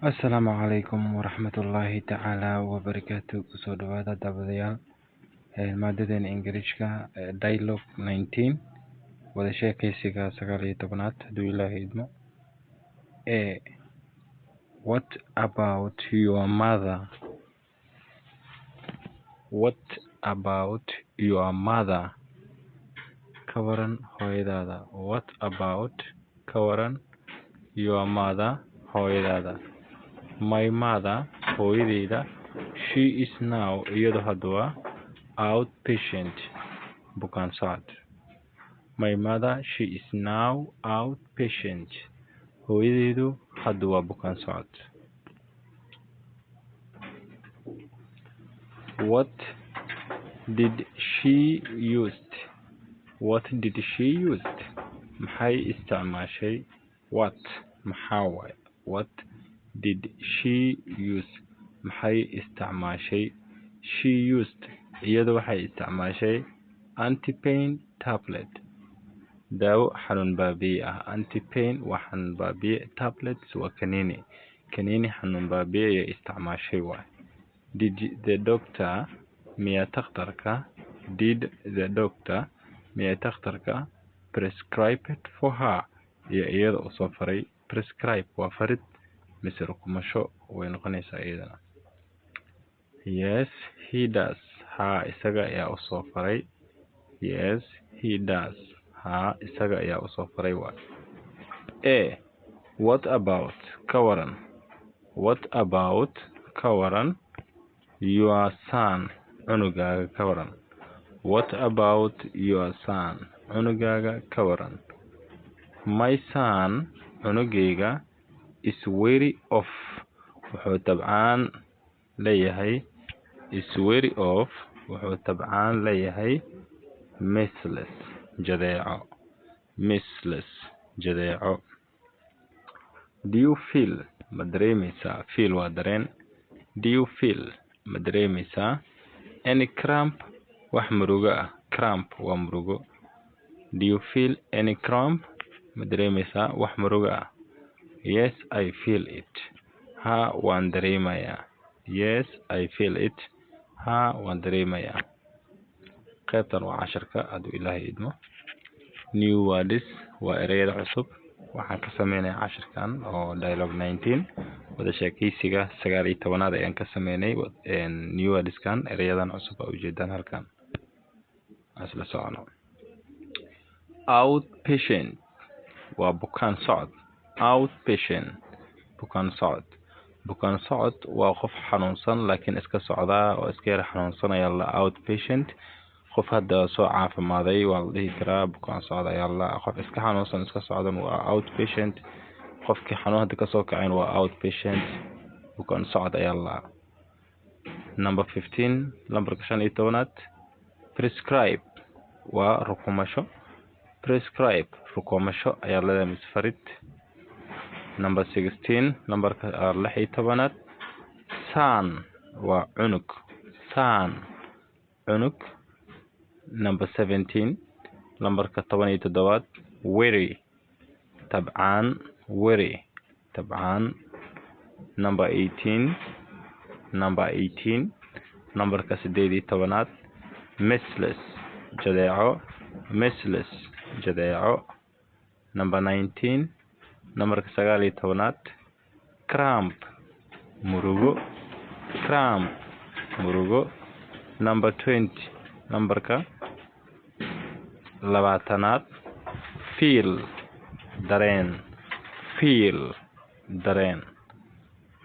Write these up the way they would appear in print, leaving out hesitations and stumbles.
Asalaamu calaykum waraxmatullaahi tacaala wabarakaatu. Kusoo dhawaada daawadayaal maadadeena ingiriiska dialogue 19 wada sheekaysiga 19aad hadduu ilaahay idmo. What about your mother? What about your mother? Ka waran hooyadaada. What about ka waran your mother? Hooyadaada. My mother, hooyadeyda, she is now iyadu hadwa outpatient, bukaan socod. My mother, she is now outpatient. Hooyadeydu hadwa bukaan socod. What did she used? What did she used? Maxay isticmaashay? What maxaa waay? What did she use? Maxay isticmaashay? She used iyadu waxay isticmaashay anti-pain tablet. Daawo xanuun baabiye ah. Anti-pain waa xanuun baabiye. Tablets waa kaniini. Kaniini xanuun baabiye ayay isticmaashay waay. Did the doctor miya takhtarka? Did the doctor miya takhtarka prescribe it for her? Iyada u soo faray. Prescribe waa farid mise rukumasho way noqonaysaa iyadana. Yes, he does. Ha, isaga ayaa u soo faray. Yes, he does. Ha, isaga ayaa u soo faray waay. What about ka waran? What about ka waran your son? Cunugaaga ka waran. What about your son? Cunugaaga ka waran. My son, cunugayga, is wary of. Wuxuu tabcaan leeyahay. Is wary of. Wuxuu tabcaan leeyahay. Measles, jadeeco. Measles, jadeeco. Do you feel? Ma dareemaysaa? Feel waa dareen. Do you feel? Ma dareemaysaa? Any cramp? Wax murugo ah. Cramp waa murugo. Do you feel any cramp? Ma dareemaysaa wax murugo ah? Yes, I feel it. Ha, waan dareemayaa. Yes, I feel it. Ha, waan dareemayaa. qaybtan waa casharka hadduu ilaahay idmo. New words waa ereyada cusub. Waxaan ka sameynay casharkan oo dialogue 19 wada sheekaysiga 19aad ayaan ka sameynay. New wordskan ereyadan cusub oo ujeedaan halkan. Asla socono. Outpatient waa bukaan socod. Outpatient bukaan socod. Bukaan socod waa qof xanuunsan laakiin iska socda oo iska yar xanuunsan ayaa la outpatient. Qof hadda soo caafimaaday waa la dhihi karaa bukaan socod ayaa la. Qof iska xanuunsan iska socdan waa outpatient. Qofkii xanuun hadda ka soo kaceen waa outpatient. Bukaan socod ayaa la. Number 15 lambarka 15aad. Prescribe waa rukumasho. Prescribe rukumasho ayaa la misfarid. Number 16 lambarka 16aad. Son waa cunug. Son cunug. Number 17 lambarka 17aad. Weary tabcaan. Weary tabcaan. Number 18 lambarka 18aad. Measles jadeeco. Measles jadeeco. Number 19 lambarka 19aad. Cramp murugo. Cramp murugo. Number 20 lambarka 20aad. Feel dareen. Feel dareen.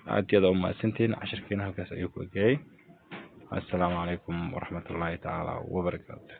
aad iyo aad u mahadsantiin. casharkeena halkaas ayuu ku egyahay. Assalaamu calaykum waraxmatullaahi tacaala wabarakaatu.